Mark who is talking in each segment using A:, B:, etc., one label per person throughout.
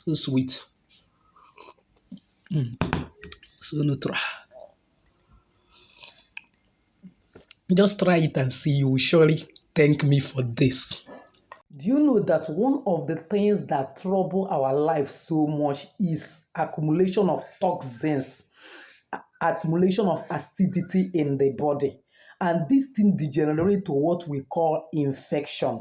A: So sweet. So neutral. Just try it and see. You will surely thank me for this. Do you know that one of the things that trouble our life so much is accumulation of toxins, accumulation of acidity in the body? And this thing degenerates to what we call infection.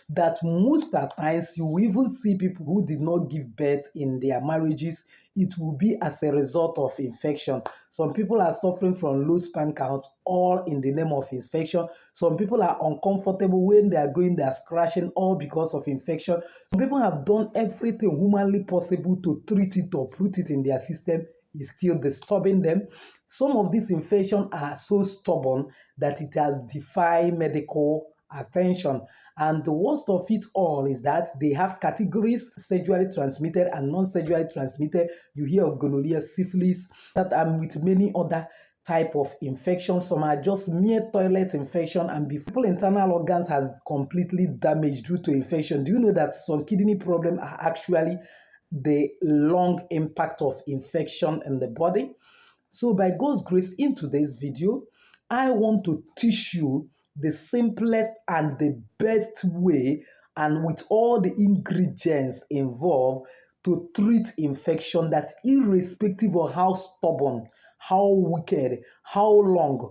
A: That most at times you will even see people who did not give birth in their marriages, it will be as a result of infection. Some people are suffering from low sperm count, all in the name of infection. Some people are uncomfortable when they are going, they are scratching, all because of infection. Some people have done everything humanly possible to treat it or put it in their system, is still disturbing them. Some of these infections are so stubborn that it has defied medical attention. And the worst of it all is that they have categories: sexually transmitted and non-sexually transmitted. You hear of gonorrhea, syphilis, that and with many other type of infections. Some are just mere toilet infection, and before internal organs has completely damaged due to infection. Do you know that some kidney problems are actually the long impact of infection in the body? So by God's grace, in today's video, I want to teach you the simplest and the best way, and with all the ingredients involved, to treat infection, that irrespective of how stubborn, how wicked, how long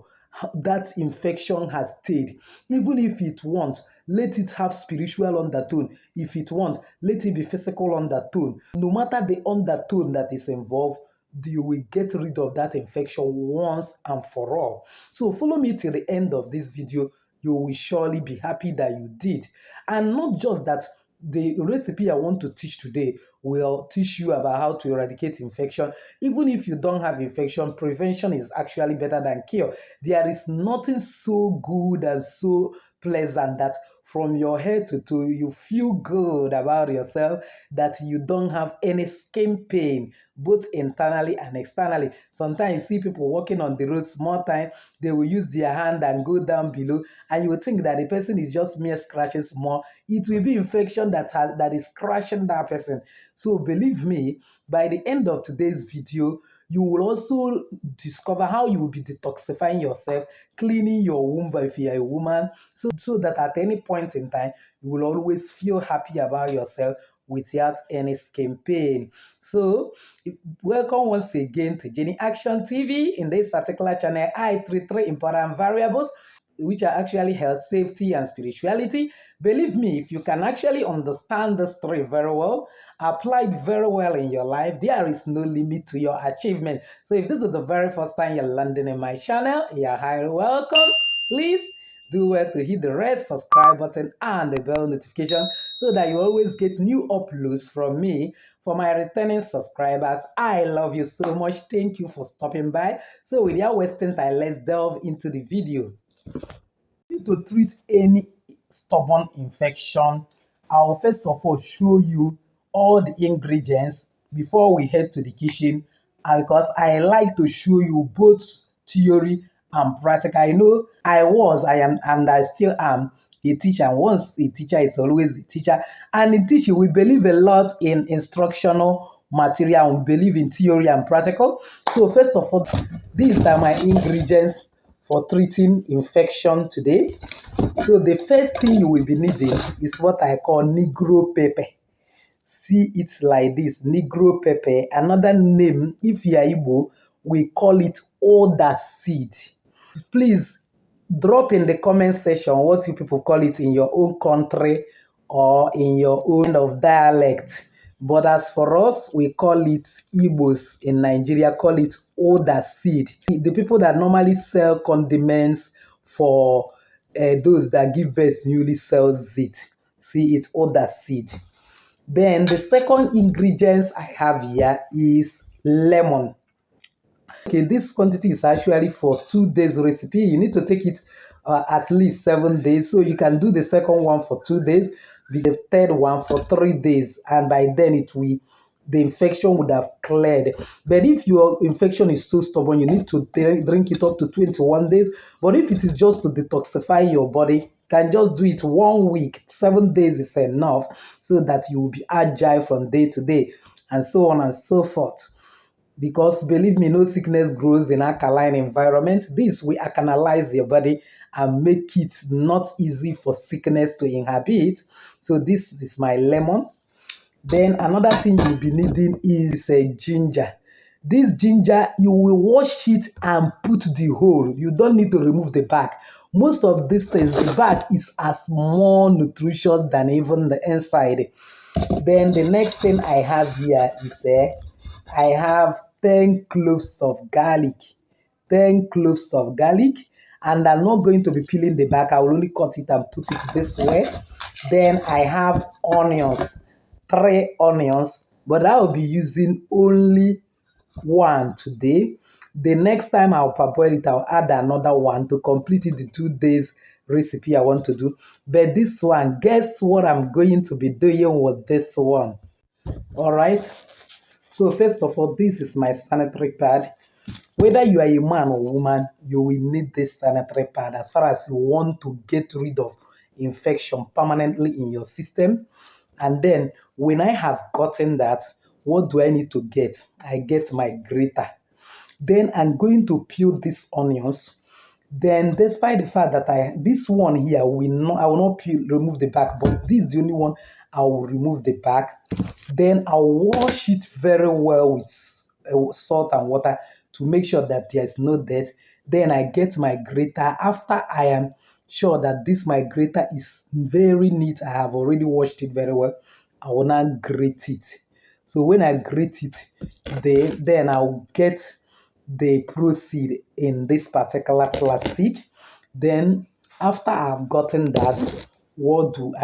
A: that infection has stayed, even if it wants, let it have spiritual undertone. If it wants, let it be physical undertone. No matter the undertone that is involved, you will get rid of that infection once and for all. So follow me till the end of this video. You will surely be happy that you did. And not just that, the recipe I want to teach today will teach you about how to eradicate infection. Even if you don't have infection, prevention is actually better than cure. There is nothing so good and so pleasant that from your head to toe you feel good about yourself, that you don't have any skin pain, both internally and externally. Sometimes you see people walking on the road, small time, they will use their hand and go down below, and you will think that the person is just mere scratching small. It will be infection that is crushing that person. So believe me, by the end of today's video, you will also discover how you will be detoxifying yourself, cleaning your womb if you are a woman, so that at any point in time, you will always feel happy about yourself without any skin pain. So, welcome once again to Jenny Action TV. In this particular channel, I treat three important variables, which are actually health, safety, and spirituality. Believe me, if you can actually understand these three very well, apply it very well in your life, there is no limit to your achievement. So if this is the very first time you're landing in my channel, you're highly welcome. Please do well to hit the red subscribe button and the bell notification so that you always get new uploads from me. For my returning subscribers, I love you so much. Thank you for stopping by. So without wasting time, let's delve into the video. To treat any stubborn infection, I'll first of all show you all the ingredients before we head to the kitchen, because I like to show you both theory and practical. I know I am, and I still am a teacher. And once a teacher is always a teacher. And in teaching, we believe a lot in instructional material. We believe in theory and practical. So first of all, these are my ingredients for treating infection today. So the first thing you will be needing is what I call Negro pepper. See it like this, Negro pepper. Another name, if you are Igbo, we call it Oda seed. Please drop in the comment section what you people call it in your own country or in your own of dialect. But as for us, we call it Igbos in Nigeria, call it Oda seed. The people that normally sell condiments for those that give birth newly sells it. See, it's Oda seed. Then the second ingredients I have here is lemon. Okay, this quantity is actually for 2 days recipe. You need to take it at least 7 days. So you can do the second one for 2 days, the third one for 3 days, and by then the infection would have cleared. But if your infection is so stubborn, you need to drink it up to 21 days. But if it is just to detoxify your body, you can just do it 1 week. 7 days is enough so that you will be agile from day to day. and so on and so forth. Because believe me, no sickness grows in alkaline environment. This will alkalize your body and make it not easy for sickness to inhabit. So this is my lemon. Then another thing you'll be needing is a ginger. This ginger, you will wash it and put the whole. You don't need to remove the back. Most of these things, the back is as more nutritious than even the inside. Then the next thing I have here is I have 10 cloves of garlic. 10 cloves of garlic. And I'm not going to be peeling the back. I will only cut it and put it this way. Then I have onions. 3 onions. But I will be using only one today. The next time I'll parboil it, I'll add another one to complete it the 2 days recipe I want to do. But this one, guess what I'm going to be doing with this one? All right. So first of all, this is my sanitary pad. Whether you are a man or woman, you will need this sanitary pad as far as you want to get rid of infection permanently in your system. And then when I have gotten that, what do I need to get? I get my grater. Then I'm going to peel these onions. Then, despite the fact that this one here I will not peel, remove the back, but this is the only one I will remove the back. Then I'll wash it very well with salt and water to make sure that there is no dirt. Then I get my grater. After I am sure that this my grater is very neat, I have already washed it very well. I will now grate it. So when I grate it, then I'll get the proceed in this particular plastic. Then after I've gotten that, what do?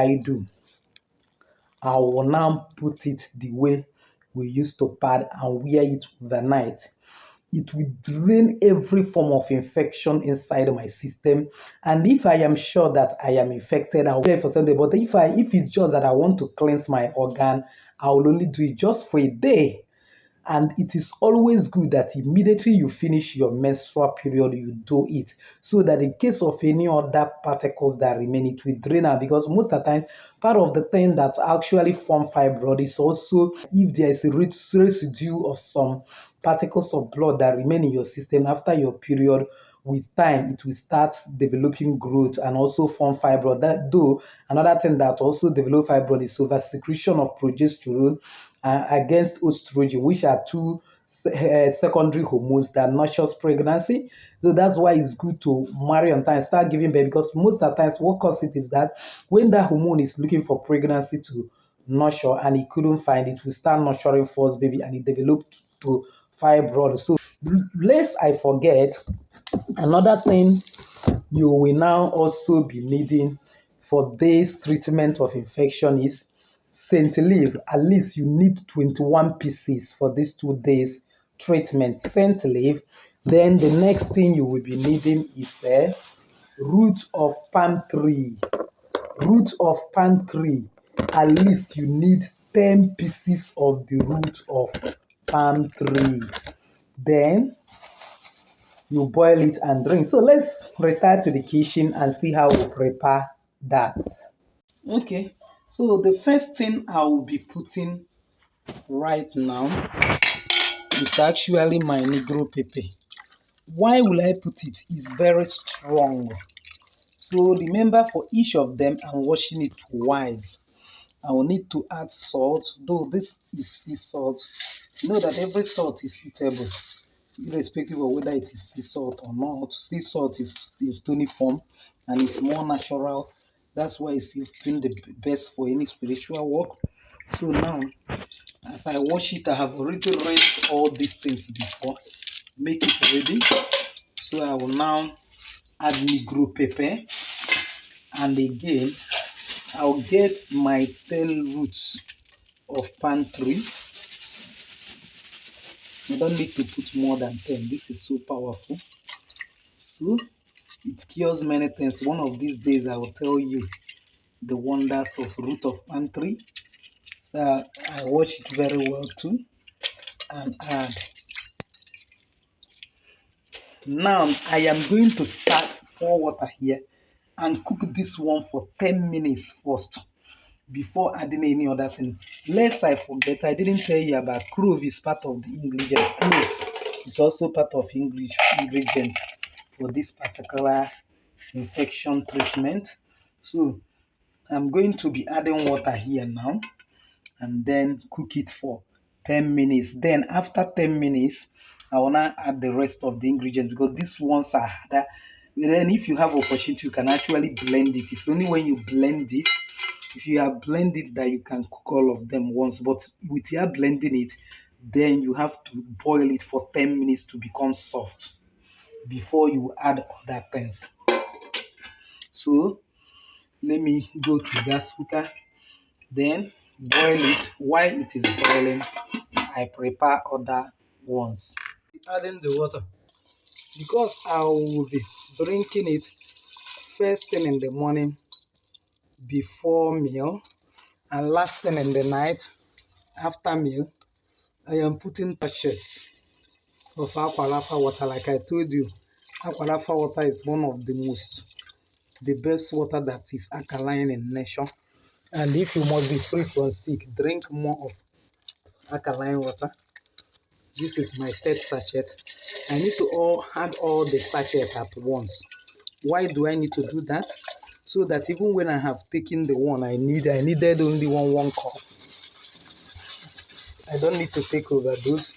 A: I will now put it the way we used to pad and wear it overnight. It will drain every form of infection inside my system. And if I am sure that I am infected, I'll wear it for something. But if it's just that I want to cleanse my organ, I will only do it just for a day. And it is always good that immediately you finish your menstrual period, you do it. So that in case of any other particles that remain, it will drain out. Because most of the time, part of the thing that actually form fibroid is also if there is a residue of some particles of blood that remain in your system after your period. With time, it will start developing growth and also form fibroid. That though another thing that also develop fibroid is over secretion of progesterone against estrogen, which are two secondary hormones that nurtures pregnancy. So that's why it's good to marry on time, start giving birth, because most of the times what causes it is that when that hormone is looking for pregnancy to nurture and it couldn't find it, will start nurturing first baby and it developed to fibroid. So lest I forget, another thing you will now also be needing for this treatment of infection is Saint leaf. At least you need 21 pieces for these 2 days treatment. Saint leaf. Then the next thing you will be needing is a root of palm tree. Root of palm tree. At least you need 10 pieces of the root of palm tree. Then you boil it and drink. So let's return to the kitchen and see how we prepare that. Okay, so the first thing I will be putting right now is actually my negro pepper. Why will I put it? It's very strong. So remember, for each of them, I'm washing it twice. I will need to add salt, though this is sea salt. You know that every salt is eatable, irrespective of whether it is sea salt or not. Sea salt is stony form and it's more natural. That's why it's been the best for any spiritual work. So now, as I wash it, I have already rinsed all these things before. Make it ready. So I will now add negro pepper. And again, I'll get my 10 roots of palm tree. You don't need to put more than 10. This is so powerful. So it cures many things. One of these days, I will tell you the wonders of root of palm tree. So I wash it very well too and add. Now I am going to start pour water here and cook this one for 10 minutes first. before adding any other thing. Lest I forget, I didn't tell you about clove is part of the ingredient. Clove is also part of ingredient for this particular infection treatment. So I'm going to be adding water here now and then cook it for 10 minutes. Then after 10 minutes, I will now add the rest of the ingredients because these ones are harder. Then if you have opportunity, you can actually blend it. It's only when you blend it, if you have blended that you can cook all of them once. But with your blending it, then you have to boil it for 10 minutes to become soft before you add other things. So let me go to gas cooker, then boil it. While it is boiling, I prepare other ones. Adding the water because I will be drinking it first thing in the morning before meal and last thing in the night after meal. I am putting sachets of aqualafa water. Like I told you, aqualafa water is one of the best water that is alkaline in nature. And if you must be free from sick, drink more of alkaline water. This is my third sachet. I need to add all the sachet at once. Why do I need to do that? So that even when I have taken the one I needed only one cup. I don't need to take overdose.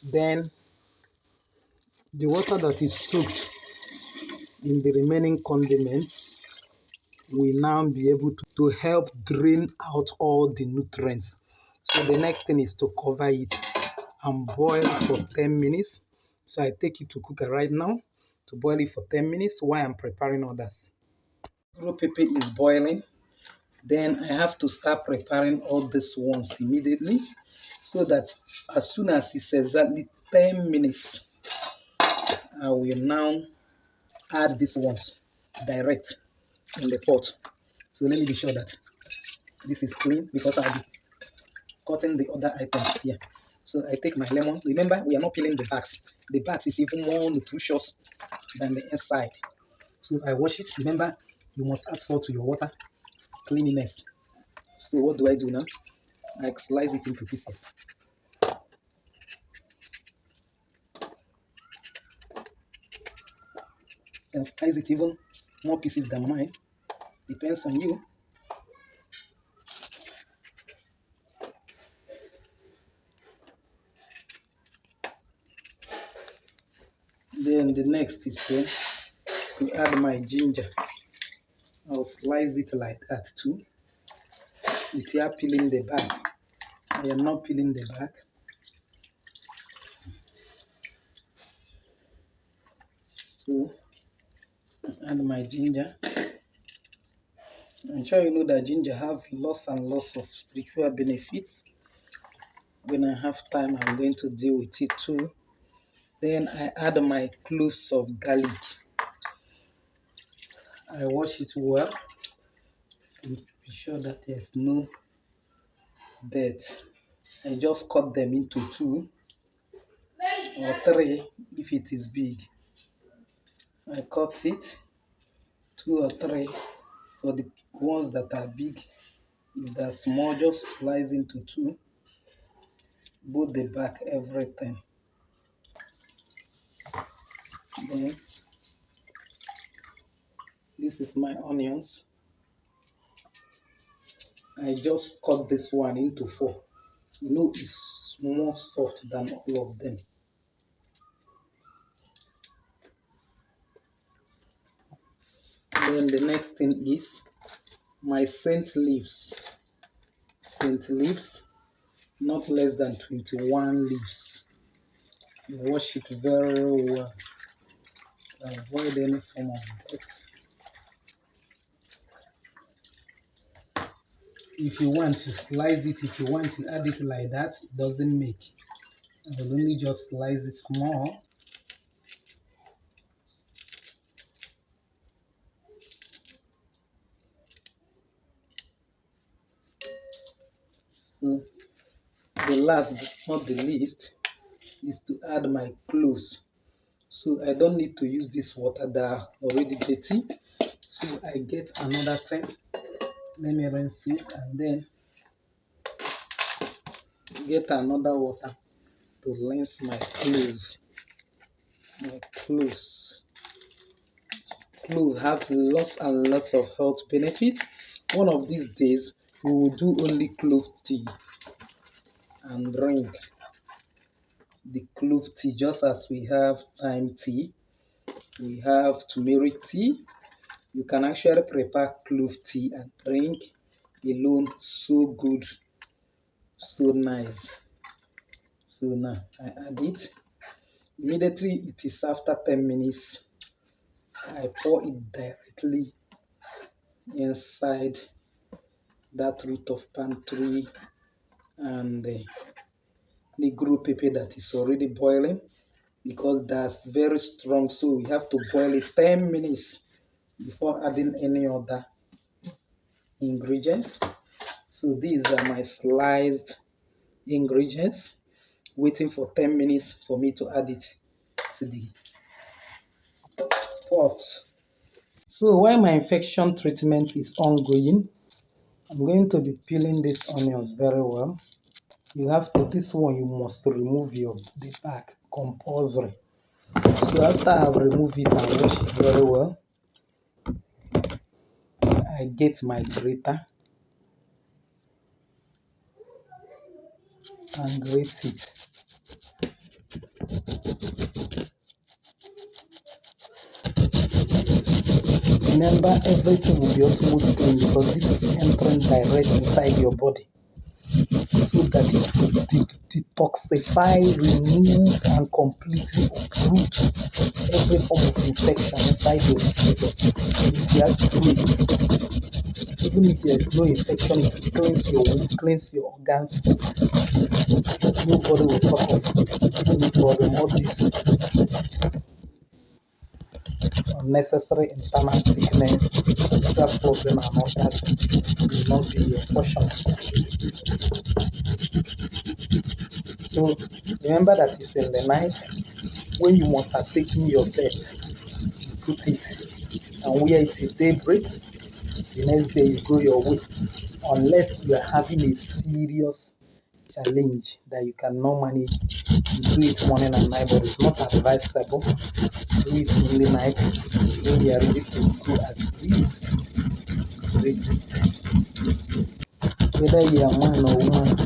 A: Then the water that is soaked in the remaining condiments will now be able to help drain out all the nutrients. So the next thing is to cover it and boil for 10 minutes. So I take it to cooker right now to boil it for 10 minutes while I'm preparing others. Raw pepper is boiling. Then I have to start preparing all these ones immediately so that as soon as it's exactly 10 minutes, I will now add these ones direct in the pot. So let me be sure that this is clean because I'll be cutting the other items here. So I take my lemon. Remember, we are not peeling the backs. The backs is even more nutritious than the inside. So I wash it. Remember, you must add salt to your water. Cleanliness. So what do I do now? I slice it into pieces. And slice it even more pieces than mine. Depends on you. Then the next is here to add my ginger. I'll slice it like that too. With here peeling the back. I am not peeling the back. So add my ginger. I'm sure you know that ginger have lots and lots of spiritual benefits. When I have time, I'm going to deal with it too. Then I add my cloves of garlic. I wash it well to be sure that there's no dirt. I just cut them into 2 or 3 if it is big. I cut it 2 or 3 for the ones that are big. If they're small, just slice into 2. Both the back, everything. Then this is my onions. I just cut this one into 4. You know, it's more soft than all of them. Then the next thing is my scent leaves. Scent leaves, not less than 21 leaves. You wash it very well to avoid any form of dirt. If you want to slice it, if you want to add it like that, it doesn't make. I will only just slice it small. So the last but not the least is to add my cloves. So I don't need to use this water that are already dirty. So I get another thing Let me rinse it and then get another water to rinse my cloves. My cloves. Cloves have lots and lots of health benefits. One of these days, we will do only clove tea and drink the clove tea just as we have thyme tea, we have turmeric tea. You can actually prepare clove tea and drink alone. So good, so nice. So now I add it. Immediately it is after 10 minutes. I pour it directly inside that root of palm tree and the group pepper that is already boiling because that's very strong. So we have to boil it 10 minutes before adding any other ingredients. So these are my sliced ingredients, waiting for 10 minutes for me to add it to the pot. So while my infection treatment is ongoing, I'm going to be peeling these onions very well. You have to, this one you must remove the back compulsory. So after I've removed it and wash it very well, I get my grater and grate it. Remember, everything will be almost clean because this is entering direct inside your body so that it will detoxify, remove, and completely uproot every form of infection inside your system. It actually, even if there is no infection, it will cleanse your wound, cleanse your organs. Nobody will talk of any problem. All this unnecessary internal sickness, that problem, and all that will not be your portion. So remember that it's in the night when you must have taken your bed, put it and wear it till daybreak. The next day you go your way, unless you are having a serious challenge that you cannot manage. You do it morning and night, but it's not advisable. Do it only night when you are ready to go asleep. Read it. Whether you are man or woman,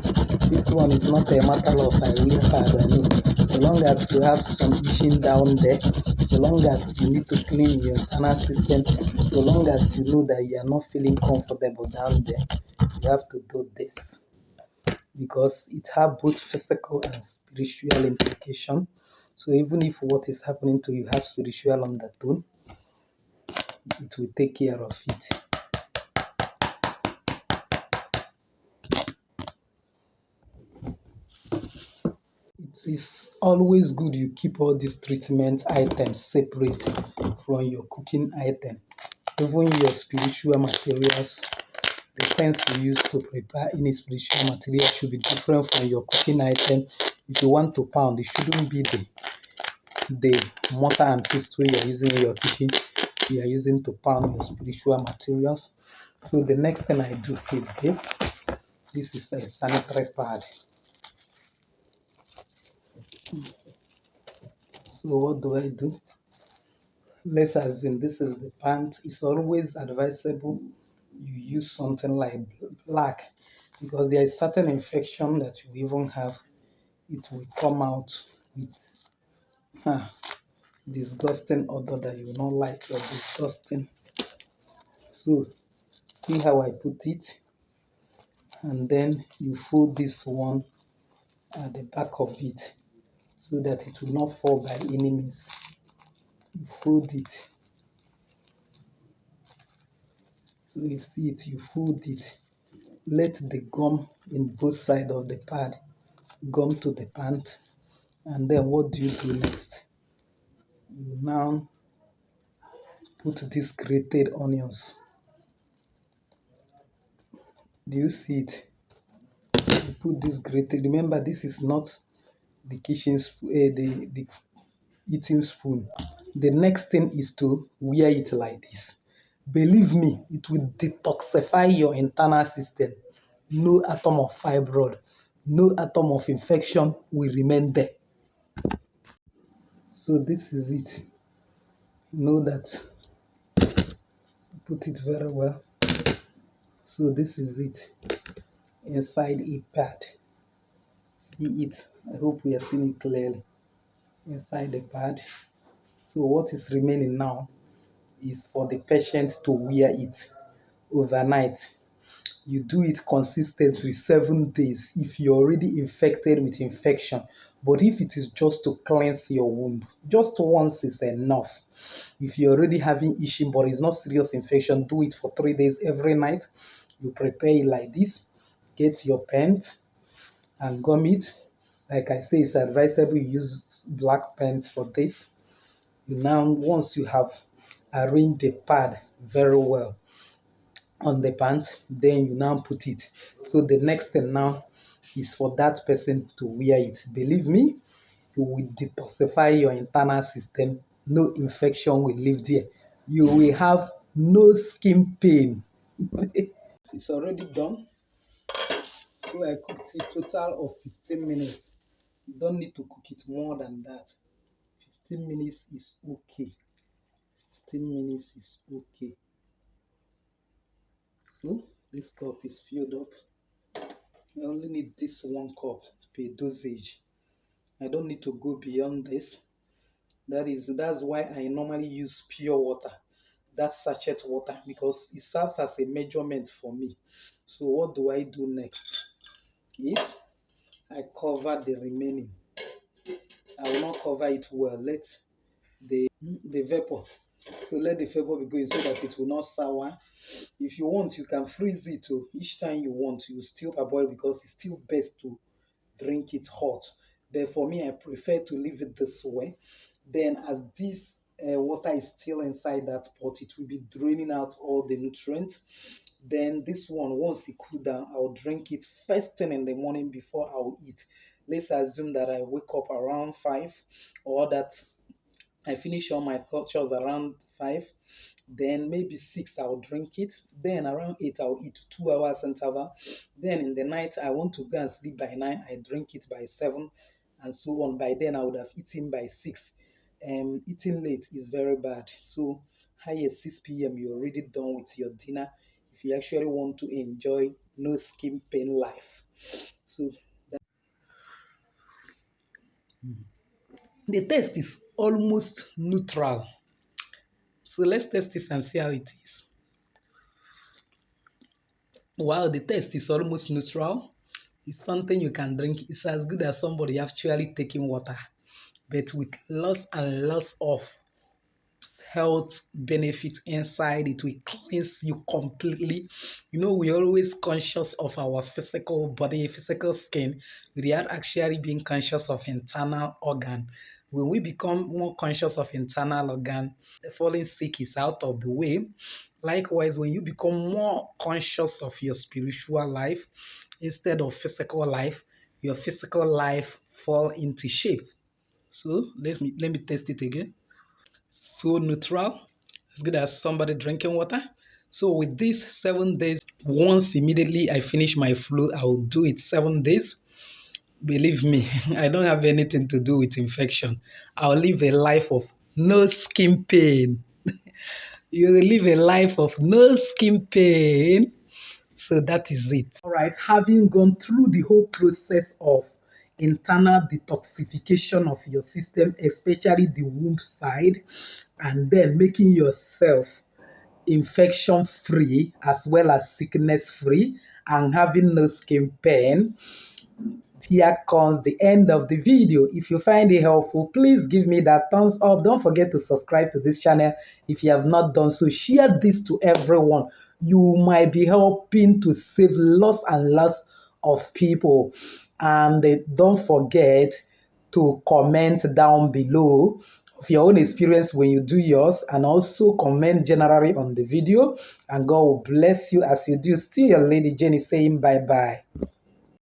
A: this one is not a matter of I win hard or no. So long as you have some itching down there, so long as you need to clean your internal system, so long as you know that you are not feeling comfortable down there, you have to do this because it has both physical and spiritual implication. So even if what is happening to you have spiritual undertone, it will take care of it. It is always good you keep all these treatment items separate from your cooking item. Even your spiritual materials, the things you use to prepare any spiritual material should be different from your cooking item. If you want to pound, it shouldn't be the mortar and pestle you are using in your kitchen. You are using to pound your spiritual materials. So the next thing I do is this. This is a sanitary pad. So what do I do? Let's assume this is the pant. It's always advisable you use something like black because there is certain infection that you even have. It will come out with disgusting odor that you will not like or disgusting. So see how I put it, and then you fold this one at the back of it so that it will not fall by any means. You fold it. So you see it, you fold it. Let the gum in both sides of the pad gum to the pant, and then what do you do next? You now put these grated onions. Do you see it? You put this grated. Remember, this is not the kitchen spoon, the eating spoon. The next thing is to wear it like this. Believe me, it will detoxify your internal system. No atom of fibroid, no atom of infection will remain there. So this is it. Know that. Put it very well. So this is it inside a pad. See it. I hope we are seeing it clearly. Inside the pad. So what is remaining now is for the patient to wear it overnight. You do it consistently 7 days if you're already infected with infection. But if it is just to cleanse your wound, just once is enough. If you're already having itching but it's not serious infection, do it for 3 days every night. You prepare it like this. Get your paint and gum it. Like I say, it's advisable you use black paint for this. Now, once you have arranged the pad very well on the pant, then you now put it. So the next thing now is for that person to wear it. Believe me, you will detoxify your internal system. No infection will live there. You will have no skin pain. It's already done. So I cooked it total of 15 minutes. You don't need to cook it more than that. 15 minutes is okay. 15 minutes is okay. So this cup is filled up. I only need this 1 cup per dosage. I don't need to go beyond this. That's why I normally use pure water, that sachet water, because it serves as a measurement for me. So what do I do next? Is I cover the remaining. I will not cover it well. Let the vapor. So let the vapor be going so that it will not sour. If you want, you can freeze it. So each time you want, you still parboil because it's still best to drink it hot. But for me, I prefer to leave it this way. Then as this water is still inside that pot, it will be draining out all the nutrients. Then this one, once it cool down, I'll drink it first thing in the morning before I'll eat. Let's assume that I wake up around 5 or that I finish all my chores around 5. Then maybe 6 I'll drink it. Then around 8 I'll eat 2 hours interval. Then in the night I want to go and sleep by 9. I drink it by 7 and so on. By then I would have eaten by 6. Eating late is very bad. So high at 6 p.m. you're already done with your dinner. If you actually want to enjoy no skin pain life. So the taste is almost neutral. So let's test this and see how it is. While the taste is almost neutral, it's something you can drink. It's as good as somebody actually taking water, but with lots and lots of health benefits inside. It will cleanse you completely. We're always conscious of our physical body, physical skin, without actually being conscious of internal organ. When we become more conscious of internal organ, the falling sick is out of the way. Likewise, when you become more conscious of your spiritual life instead of physical life, your physical life fall into shape. So let me test it again. So neutral, as good as somebody drinking water. So with this 7 days, once immediately I finish my flu, I will do it 7 days. Believe me, I don't have anything to do with infection. I'll live a life of no skin pain. You will live a life of no skin pain. So that is it. All right, having gone through the whole process of internal detoxification of your system, especially the womb side, and then making yourself infection free as well as sickness free and having no skin pain, here comes the end of the video. If you find it helpful, please give me that thumbs up. Don't forget to subscribe to this channel if you have not done so. Share this to everyone. You might be helping to save lots and lots of people. And don't forget to comment down below of your own experience when you do yours, and also comment generally on the video, and God will bless you as you do. Still your lady Jenny saying bye bye.